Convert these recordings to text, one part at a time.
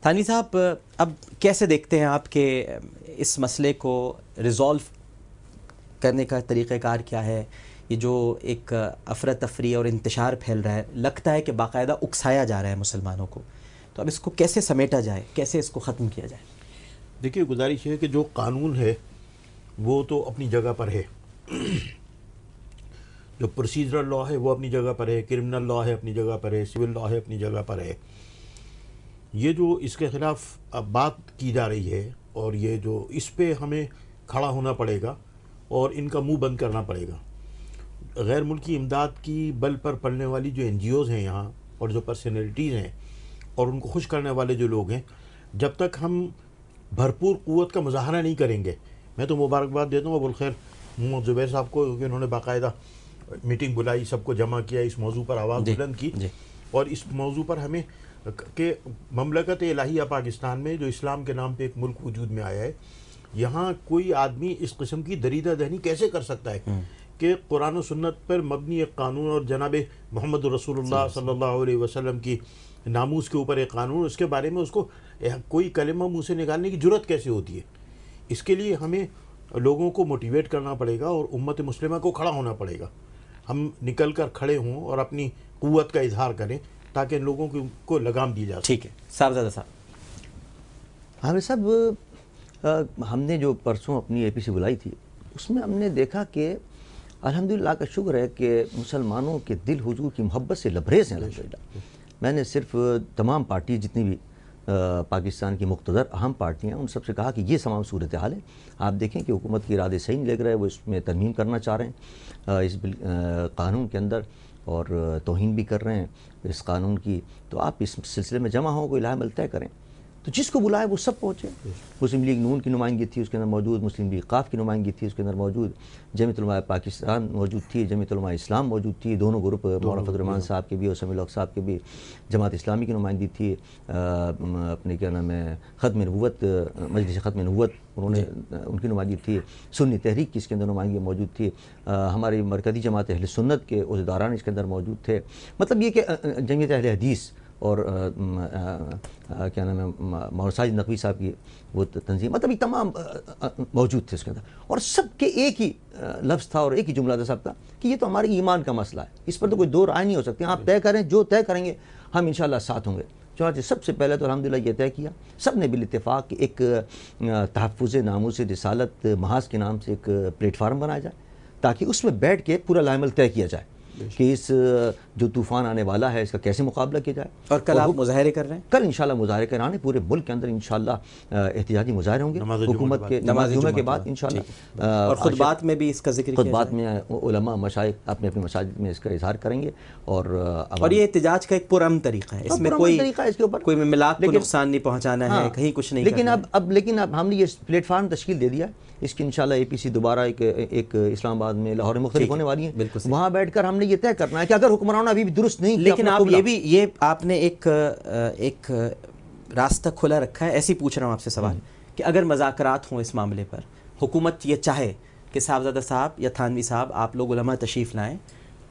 تھانوی صاحب، اب کیسے دیکھتے ہیں آپ کہ اس مسئلے کو ریزولو کرنے کا طریقہ کار کیا ہے؟ یہ جو ایک افراتفری اور انتشار پھیل رہا ہے، لگتا ہے کہ باقاعدہ اکسایا جا رہا ہے مسلمانوں کو، تو اب اس کو کیسے سمیٹا جائے، کیسے اس کو ختم کیا جائے؟ دیکھیے، گزارش ہے کہ جو قانون ہے وہ تو اپنی جگہ پر ہے، جو پروسیجرل لا ہے وہ اپنی جگہ پر ہے، کرمنل لا ہے اپنی جگہ پر ہے، سول لا ہے اپنی جگہ پر ہے۔ یہ جو اس کے خلاف اب بات کی جا رہی ہے اور یہ جو اس پہ ہمیں کھڑا ہونا پڑے گا اور ان کا منہ بند کرنا پڑے گا۔ غیر ملکی امداد کی بل پر پلنے والی جو این جی اوز ہیں یہاں اور جو پرسنالٹیز ہیں اور ان کو خوش کرنے والے جو لوگ ہیں، جب تک ہم بھرپور قوت کا مظاہرہ نہیں کریں گے، میں تو مبارکباد دیتا ہوں ابوالخیر محمد زبیر صاحب کو کہ انہوں نے باقاعدہ میٹنگ بلائی، سب کو جمع کیا، اس موضوع پر آواز بلند کی، اور اس موضوع پر ہمیں کہ مملکت الہیہ پاکستان میں جو اسلام کے نام پہ ایک ملک وجود میں آیا ہے، یہاں کوئی آدمی اس قسم کی دریدہ دہنی کیسے کر سکتا ہے کہ قرآن و سنت پر مبنی ایک قانون اور جناب محمد رسول اللہ صلی اللہ علیہ وسلم کی ناموس کے اوپر ایک قانون، اس کے بارے میں اس کو کوئی کلمہ منہ سے نکالنے کی جرت کیسے ہوتی ہے؟ اس کے لیے ہمیں لوگوں کو موٹیویٹ کرنا پڑے گا اور امت مسلمہ کو کھڑا ہونا پڑے گا۔ ہم نکل کر کھڑے ہوں اور اپنی قوت کا اظہار کریں تاکہ لوگوں کو لگام دی جا سکے۔ ٹھیک ہے، صاحبزادہ صاحب۔ عامر صاحب، ہم نے جو پرسوں اپنی اے پی سی بلائی تھی، اس میں ہم نے دیکھا کہ الحمدللہ کا شکر ہے کہ مسلمانوں کے دل حضور کی محبت سے لبریز ہیں الحمدللہ۔ میں نے صرف تمام پارٹی جتنی بھی پاکستان کی مقتدر اہم پارٹیاں، ان سب سے کہا کہ یہ تمام صورتحال ہے، آپ دیکھیں کہ حکومت کے ارادے صحیح نہیں لگ رہے، وہ اس میں ترمیم کرنا چاہ رہے ہیں اس قانون کے اندر، اور توہین بھی کر رہے ہیں اس قانون کی، تو آپ اس سلسلے میں جمع ہوں، کوئی لائحہ عمل طے کریں۔ تو جس کو بلائے وہ سب پہنچے۔ مسلم لیگ نون کی نمائندگی تھی اس کے اندر موجود، مسلم لیگ قاف کی نمائندگی تھی اس کے اندر موجود، جمعیت علماء پاکستان موجود تھی، جمعیت علماء اسلام موجود تھی، دونوں گروپ، مولانا فضل الرحمان صاحب کے بھی اور سمیع الحق صاحب کے بھی، جماعت اسلامی کی نمائندگی تھی، اپنے کیا نام ہے ختم نبوت، مجلس ختم نبوت انہوں نے ان کی نمائندگی تھی، سنی تحریک کی اس کے اندر نمائندگی موجود تھی، ہماری مرکزی جماعت اہل سنت کے عہدیداران اس کے اندر موجود تھے۔ مطلب یہ کہ جمعیت اہل حدیث اور کیا نام ہے مولانا ساجد نقوی صاحب کی وہ تنظیم، مطلب یہ تمام موجود تھے اس کے اندر، اور سب کے ایک ہی لفظ تھا اور ایک ہی جملہ تھا سب کا کہ یہ تو ہمارے ایمان کا مسئلہ ہے، اس پر تو کوئی دو رائے نہیں ہو سکتی، آپ طے کریں، جو طے کریں گے ہم انشاءاللہ ساتھ ہوں گے۔ چنانچہ سب سے پہلے تو الحمدللہ یہ طے کیا سب نے بالاتفاق کہ ایک تحفظ ناموس رسالت محاذ کے نام سے ایک پلیٹ فارم بنایا جائے، تاکہ اس میں بیٹھ کے پورا لائحہ عمل طے کیا جائے کہ اس جو طوفان آنے والا ہے اس کا کیسے مقابلہ کیا جائے۔ اور کل آپ مظاہرے کر رہے ہیں؟ کل انشاءاللہ مظاہرے کرانے پورے ملک کے اندر انشاءاللہ احتجاجی مظاہرے ہوں گے حکومت کے نماز جمعہ کے بعد انشاءاللہ، اور خطبات میں بھی اس کا ذکر کیا جائے، خطبات میں علماء مشائخ اپنے اپنے مساجد میں اس کا اظہار کریں گے، اور یہ احتجاج کا ایک پرامن طریقہ ہے، اس میں کوئی ملاک کو نقصان نہیں پہنچانا ہے، کہیں کچھ نہیں کرنا ہے۔ لیکن اب ہم نے یہ پلیٹ فارم تشکیل دے دیا ہے، اس کی انشاءاللہ اے پی سی دوبارہ ایک اسلام آباد میں لاہور میں مختلف ہونے والی ہیں، وہاں بیٹھ کر ہم نے یہ طے کرنا ہے کہ اگر حکمران ابھی بھی درست نہیں، لیکن آپ یہ آپ نے ایک راستہ کھلا رکھا ہے، ایسے ہی پوچھ رہا ہوں آپ سے سوال کہ اگر مذاکرات ہوں اس معاملے پر، حکومت یہ چاہے کہ صاحبزادہ صاحب یا تھانوی صاحب آپ لوگ علماء تشریف لائیں،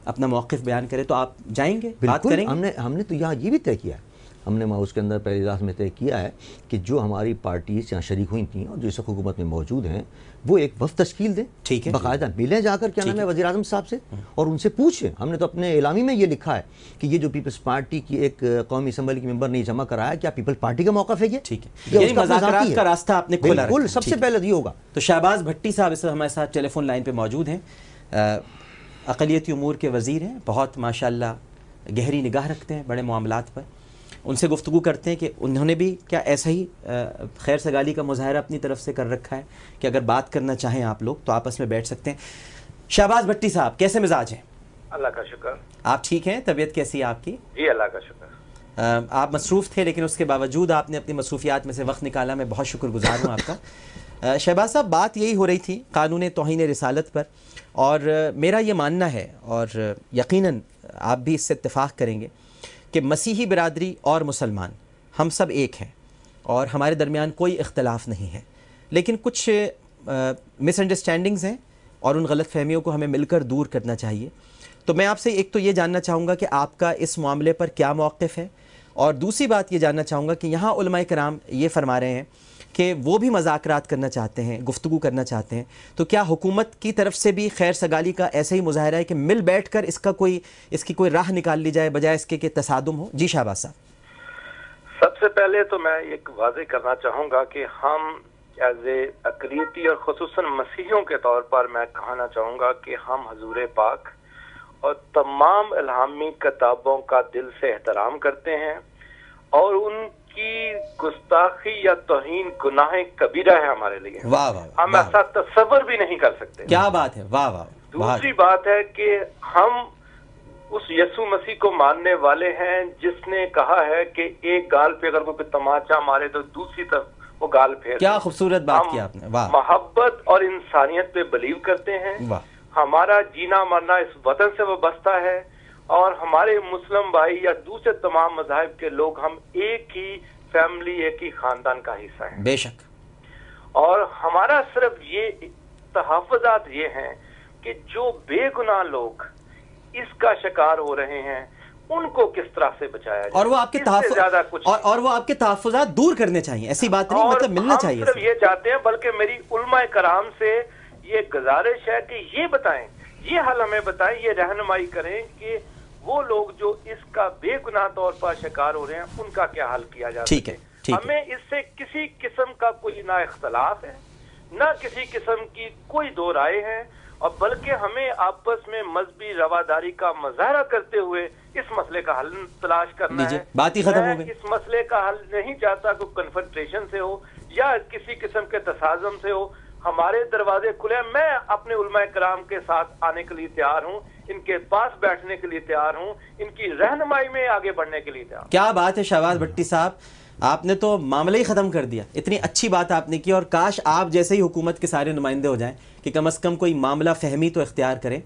اپنا موقف بیان کریں، تو آپ جائیں گے، بات کریں گے؟ ہم نے تو یہاں یہ بھی طے کیا ہے، ہم نے اس کے اندر پہلے اجلاس میں طے کیا ہے کہ جو ہماری پارٹیز یہاں شریک ہوئی تھیں اور جو اس وقت حکومت میں موجود ہیں وہ ایک وفد تشکیل دیں، ٹھیک ہے، باقاعدہ ملیں جا کر کیا نام ہے وزیر اعظم صاحب سے اور ان سے پوچھیں۔ ہم نے تو اپنے اعلامی میں یہ لکھا ہے کہ یہ جو پیپلز پارٹی کی ایک قومی اسمبلی کے ممبر نے جمع کرایا، کیا پیپلز پارٹی کا موقف ہے یہ؟ ٹھیک ہے، یعنی مذاکرات کا راستہ آپ نے کھولا بالکل، سب سے پہلے یہ ہوگا۔ تو شہباز بھٹی صاحب اس وقت ہمارے ساتھ ٹیلی فون لائن پہ موجود ہیں، اقلیتی امور کے وزیر ہیں، بہت ماشاءاللہ گہری نگاہ رکھتے ہیں بڑے معاملات پر، ان سے گفتگو کرتے ہیں کہ انہوں نے بھی کیا ایسا ہی خیر سگالی کا مظاہرہ اپنی طرف سے کر رکھا ہے کہ اگر بات کرنا چاہیں آپ لوگ تو آپس میں بیٹھ سکتے ہیں۔ شہباز بھٹی صاحب، کیسے مزاج ہیں؟ اللہ کا شکر۔ آپ ٹھیک ہیں؟ طبیعت کیسی ہے آپ کی؟ جی اللہ کا شکر۔ آپ مصروف تھے لیکن اس کے باوجود آپ نے اپنی مصروفیات میں سے وقت نکالا، میں بہت شکر گزار ہوں آپ کا۔ شہباز صاحب، بات یہی ہو رہی تھی قانون توہین رسالت پر، اور میرا یہ ماننا ہے اور یقیناً آپ بھی اس سے اتفاق کریں گے کہ مسیحی برادری اور مسلمان ہم سب ایک ہیں اور ہمارے درمیان کوئی اختلاف نہیں ہے، لیکن کچھ مس انڈرسٹینڈنگز ہیں اور ان غلط فہمیوں کو ہمیں مل کر دور کرنا چاہیے۔ تو میں آپ سے ایک تو یہ جاننا چاہوں گا کہ آپ کا اس معاملے پر کیا موقف ہے، اور دوسری بات یہ جاننا چاہوں گا کہ یہاں علماء کرام یہ فرما رہے ہیں کہ وہ بھی مذاکرات کرنا چاہتے ہیں، گفتگو کرنا چاہتے ہیں، تو کیا حکومت کی طرف سے بھی خیر سگالی کا ایسا ہی مظاہرہ ہے کہ مل بیٹھ کر اس کی کوئی راہ نکال لی جائے بجائے اس کے کہ تصادم ہو؟ جی شہباز صاحب. سب سے پہلے تو میں ایک واضح کرنا چاہوں گا کہ ہم ایز اے اقلیتی اور خصوصاً مسیحیوں کے طور پر میں کہنا چاہوں گا کہ ہم حضور پاک اور تمام الہامی کتابوں کا دل سے احترام کرتے ہیں، اور ان کی گستاخی یا توہین گناہ کبیرہ ہے ہمارے لیے. واہ واہ، ہم ایسا تصور بھی نہیں کر سکتے. کیا بات ہے، واہ واہ. دوسری بات ہے کہ ہم اس یسوع مسیح کو ماننے والے ہیں جس نے کہا ہے کہ ایک گال پہ اگر کوئی تماچا مارے تو دوسری طرف وہ گال پھیر. کیا خوبصورت بات کی آپ نے. واہ. محبت اور انسانیت پہ بلیو کرتے ہیں. واہ. ہمارا جینا مرنا اس وطن سے وابستہ ہے، اور ہمارے مسلم بھائی یا دوسرے تمام مذاہب کے لوگ ہم ایک ہی فیملی، ایک ہی خاندان کا حصہ ہیں. بے شک. اور ہمارا صرف یہ تحفظات یہ ہیں کہ جو بے گناہ لوگ اس کا شکار ہو رہے ہیں ان کو کس طرح سے بچایا جائے، اور وہ آپ کے اور وہ آپ کے تحفظات دور کرنے چاہیے. ایسی بات نہیں، مطلب ملنا چاہیے. ہم صرف یہ چاہتے ہیں، بلکہ میری علماء کرام سے یہ گزارش ہے کہ یہ بتائیں، یہ حل ہمیں بتائیں، یہ رہنمائی کریں کہ وہ لوگ جو اس کا بے گناہ طور پر شکار ہو رہے ہیں ان کا کیا حل کیا جا سکے. ٹھیک ہے. ہمیں اس سے کسی قسم کا کوئی نہ اختلاف ہے، نہ کسی قسم کی کوئی دو رائے ہیں، اور بلکہ ہمیں آپس میں مذہبی رواداری کا مظاہرہ کرتے ہوئے اس مسئلے کا حل تلاش کرنا ہے. بات ہی ختم ہو گئی. اس مسئلے کا حل نہیں چاہتا کہ کنفرنٹریشن سے ہو یا کسی قسم کے تصادم سے ہو. ہمارے دروازے کھلے ہیں. میں اپنے علماء کرام کے ساتھ آنے کے لیے تیار ہوں، ان کے پاس بیٹھنے کے لیے تیار ہوں، ان کی رہنمائی میں آگے بڑھنے کے لیے تیار ہوں. کیا بات ہے شہباز بھٹی صاحب، آپ نے تو معاملہ ہی ختم کر دیا. اتنی اچھی بات آپ نے کی، اور کاش آپ جیسے ہی حکومت کے سارے نمائندے ہو جائیں کہ کم از کم کوئی معاملہ فہمی تو اختیار کریں.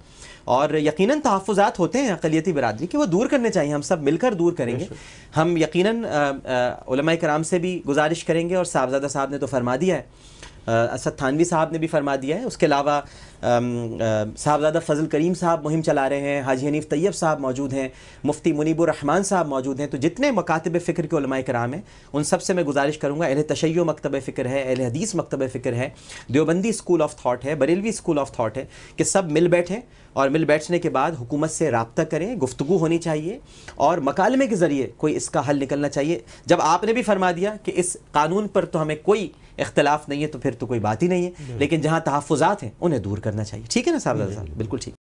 اور یقیناً تحفظات ہوتے ہیں اقلیتی برادری کے، وہ دور کرنے چاہیے. ہم سب مل کر دور کریں گے. ہم یقیناً علماء کرام سے بھی گزارش کریں گے، اور صاحبزادہ صاحب نے تو فرما دیا ہے، اسد تھانوی صاحب نے بھی فرما دیا ہے. اس کے علاوہ صاحبزادہ فضل کریم صاحب مہم چلا رہے ہیں، حاجی حنیف طیب صاحب موجود ہیں، مفتی منیب الرحمان صاحب موجود ہیں. تو جتنے مکاتب فکر کے علماء کرام ہیں ان سب سے میں گزارش کروں گا، اہل تشیع مکتب فکر ہے، اہل حدیث مکتب فکر ہے، دیوبندی اسکول آف تھاٹ ہے، بریلوی اسکول آف تھاٹ ہے، کہ سب مل بیٹھیں، اور مل بیٹھنے کے بعد حکومت سے رابطہ کریں. گفتگو ہونی چاہیے، اور مکالمے کے ذریعے کوئی اس کا حل نکلنا چاہیے. جب آپ نے بھی فرما دیا کہ اس قانون پر تو ہمیں کوئی اختلاف نہیں ہے، تو پھر تو کوئی بات ہی نہیں ہے. لیکن جہاں تحفظات ہیں انہیں دور کرنا چاہیے. ٹھیک ہے نا صاحب؟ بالکل ٹھیک.